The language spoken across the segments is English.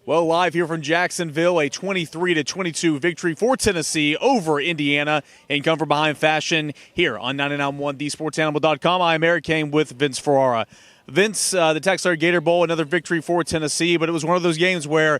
Well, live here from Jacksonville, a 23-22 victory for Tennessee over Indiana in come-from-behind fashion here on 99.1 thesportsanimal.com. I am Eric Cain with Vince Ferrara. Vince, the TaxSlayer Gator Bowl, another victory for Tennessee, but it was one of those games where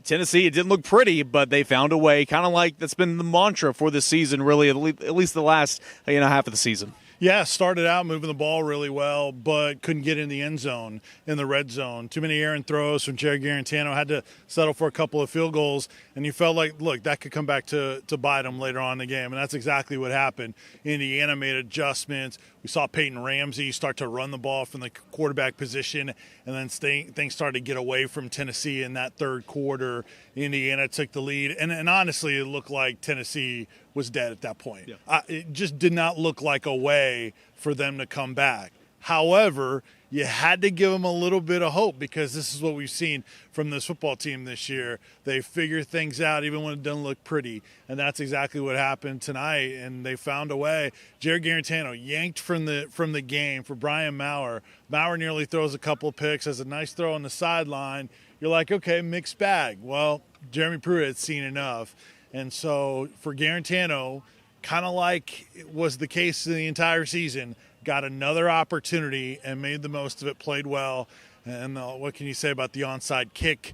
Tennessee, it didn't look pretty, but they found a way, kind of like that's been the mantra for this season, really, at least the last half of the season. Yeah, started out moving the ball really well, but couldn't get in the end zone, in the red zone. Too many errant throws from Jared Garantano. Had to settle for a couple of field goals, and you felt like, look, that could come back to bite them later on in the game, and that's exactly what happened. Indiana made adjustments. We saw Peyton Ramsey start to run the ball from the quarterback position, and then things started to get away from Tennessee in that third quarter. Indiana took the lead, and honestly, it looked like Tennessee was dead at that point. Yeah. It just did not look like a way for them to come back. However, you had to give them a little bit of hope because this is what we've seen from this football team this year. They figure things out even when it doesn't look pretty, and that's exactly what happened tonight, and they found a way. Jared Garantano yanked from the game for Brian Maurer. Maurer nearly throws a couple of picks, has a nice throw on the sideline. You're like, okay, mixed bag. Well, Jeremy Pruitt had seen enough. And so for Garantano, kind of like it was the case in the entire season, got another opportunity and made the most of it, played well. And what can you say about the onside kick?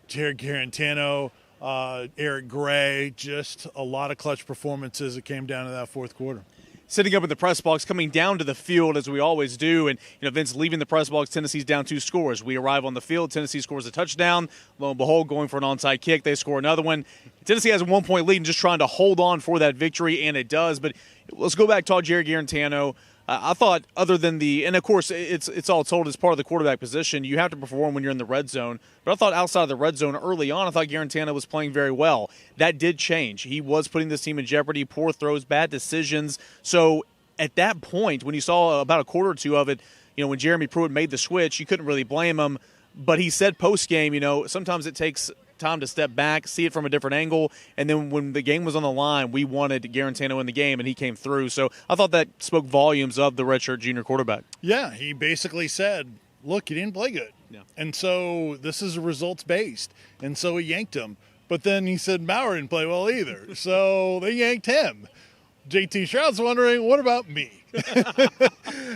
Jared Garantano, Eric Gray, just a lot of clutch performances that came down to that fourth quarter. Sitting up in the press box, coming down to the field as we always do, and Vince leaving the press box, Tennessee's down 2 scores. We arrive on the field, Tennessee scores a touchdown. Lo and behold, going for an onside kick, they score another one. Tennessee has a 1-point lead and just trying to hold on for that victory, and it does. But let's go back to talk Jared Garantano. I thought other than and of course it's all told as part of the quarterback position, you have to perform when you're in the red zone. But I thought outside of the red zone early on, I thought Garantano was playing very well. That did change. He was putting this team in jeopardy, poor throws, bad decisions. So at that point, when you saw about a quarter or two of it, when Jeremy Pruitt made the switch, you couldn't really blame him. But he said post-game, sometimes it takes time to step back, see it from a different angle, and then when the game was on the line, we wanted Garantano in the game, and he came through. So I thought that spoke volumes of the redshirt junior quarterback. Yeah, he basically said, look, you didn't play good. Yeah. And so this is results-based. And so he yanked him. But then he said Maurer didn't play well either. So they yanked him. JT Shroud's wondering, what about me?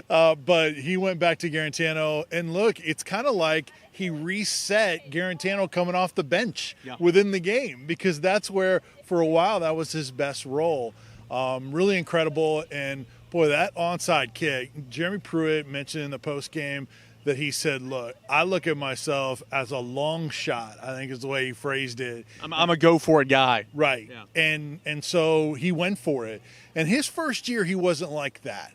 But he went back to Garantano, and look, it's kind of like he reset Garantano coming off the bench within the game, because that's where, for a while, that was his best role. Really incredible, and boy, that onside kick, Jeremy Pruitt mentioned in the postgame that he said, look, I look at myself as a long shot, I think is the way he phrased it. I'm a go-for-it guy. Right. Yeah. And so he went for it. And his first year, he wasn't like that.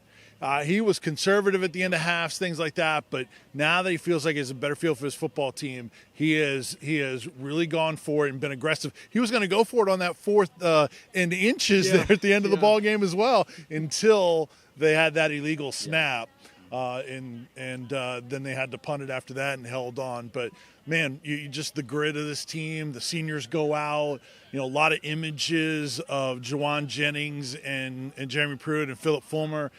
He was conservative at the end of halves, things like that. But now that he feels like he has a better feel for his football team, he has really gone for it and been aggressive. He was going to go for it on that fourth and inches there at the end of the ball game as well, until they had that illegal snap. And then they had to punt it after that and held on. But, man, you just the grit of this team, the seniors go out, a lot of images of Juwan Jennings and Jeremy Pruitt and Philip Fulmer,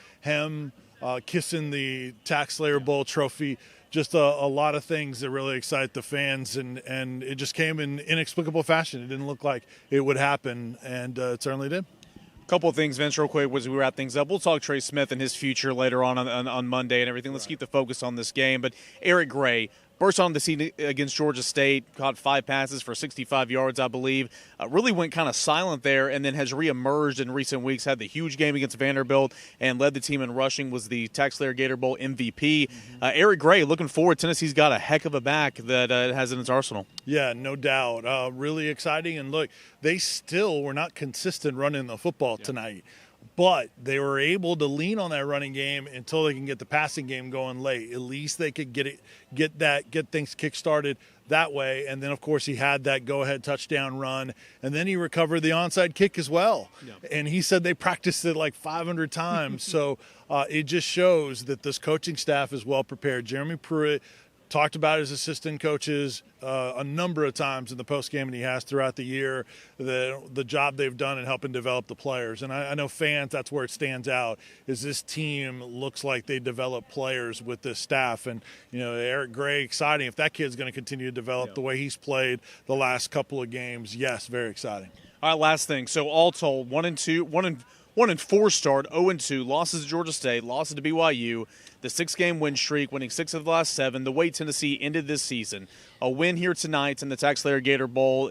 kissing the TaxSlayer Bowl trophy. Just a lot of things that really excite the fans, and it just came in inexplicable fashion. It didn't look like it would happen, and it certainly did. Couple of things, Vince, real quick, as we wrap things up. We'll talk Trey Smith and his future later on Monday and everything. Let's keep the focus on this game. But Eric Gray burst on the scene against Georgia State, caught 5 passes for 65 yards, I believe. Really went kind of silent there, and then has reemerged in recent weeks. Had the huge game against Vanderbilt and led the team in rushing. Was the TaxSlayer Gator Bowl MVP. Eric Gray, looking forward. Tennessee's got a heck of a back that it has in its arsenal. Yeah, no doubt. Really exciting. And look, they still were not consistent running the football tonight. But they were able to lean on that running game until they can get the passing game going late. At least they could get things kick-started that way. And then, of course, he had that go-ahead touchdown run. And then he recovered the onside kick as well. Yeah. And he said they practiced it like 500 times. So it just shows that this coaching staff is well prepared. Jeremy Pruitt talked about his assistant coaches a number of times in the postgame, and he has throughout the year, the job they've done in helping develop the players. And I know fans, that's where it stands out, is this team looks like they develop players with this staff. And, Eric Gray, exciting. If that kid's going to continue to develop the way he's played the last couple of games, yes, very exciting. All right, last thing. So all told, 1-4 start, 0-2, losses to Georgia State, losses to BYU, the 6-game win streak, winning 6 of the last 7, the way Tennessee ended this season. A win here tonight in the TaxSlayer Gator Bowl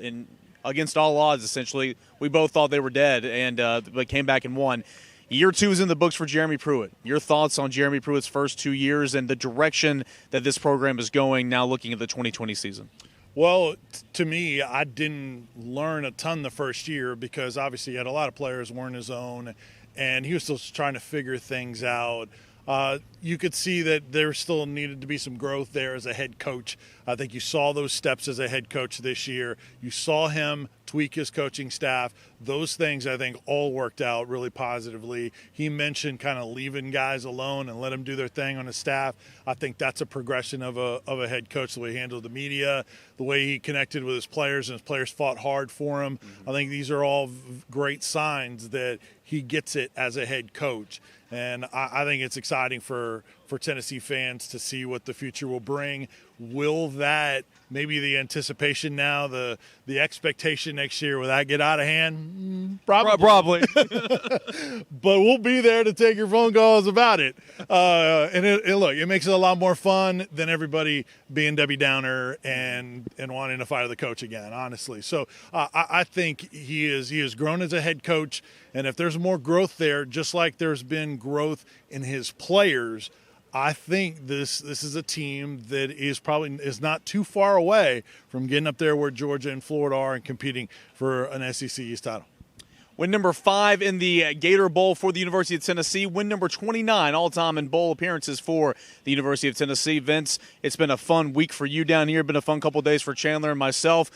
against all odds, essentially. We both thought they were dead, and but came back and won. Year 2 is in the books for Jeremy Pruitt. Your thoughts on Jeremy Pruitt's first 2 years and the direction that this program is going now looking at the 2020 season? Well, to me, I didn't learn a ton the first year because obviously he had a lot of players weren't his own, and he was still trying to figure things out. You could see that there still needed to be some growth there as a head coach. I think you saw those steps as a head coach this year. You saw him tweak his coaching staff. Those things, I think, all worked out really positively. He mentioned kind of leaving guys alone and let them do their thing on his staff. I think that's a progression of a head coach, the way he handled the media, the way he connected with his players, and his players fought hard for him. I think these are all great signs that he gets it as a head coach. And I think it's exciting for Tennessee fans to see what the future will bring. Will that, maybe the anticipation now, the expectation next year, will that get out of hand? Probably. But we'll be there to take your phone calls about it. And look, it makes it a lot more fun than everybody being Debbie Downer and wanting to fire the coach again, honestly. So I think he has grown as a head coach. And if there's more growth there, just like there's been growth in his players, I think this is a team that is not too far away from getting up there where Georgia and Florida are and competing for an SEC East title. Win number 5 in the Gator Bowl for the University of Tennessee. Win number 29 all-time in bowl appearances for the University of Tennessee. Vince, it's been a fun week for you down here. Been a fun couple days for Chandler and myself.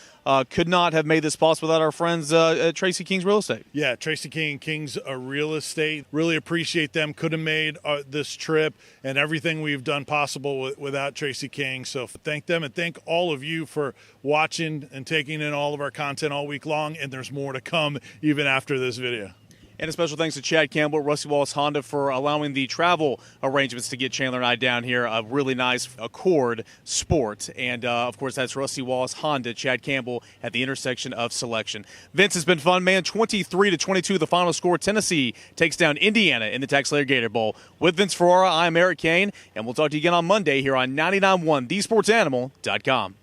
Could not have made this possible without our friends at Tracy King's Real Estate. Yeah, Tracy King, King's Real Estate. Really appreciate them. Could have made this trip and everything we've done possible without Tracy King. So thank them, and thank all of you for watching and taking in all of our content all week long. And there's more to come even after this video. And a special thanks to Chad Campbell, Rusty Wallace Honda, for allowing the travel arrangements to get Chandler and I down here. A really nice Accord Sport. And, of course, that's Rusty Wallace Honda, Chad Campbell at the intersection of Selection. Vince, it's been fun, man. 23-22, the final score. Tennessee takes down Indiana in the TaxSlayer Gator Bowl. With Vince Ferrara, I'm Eric Cain, and we'll talk to you again on Monday here on 99.1 TheSportsAnimal.com.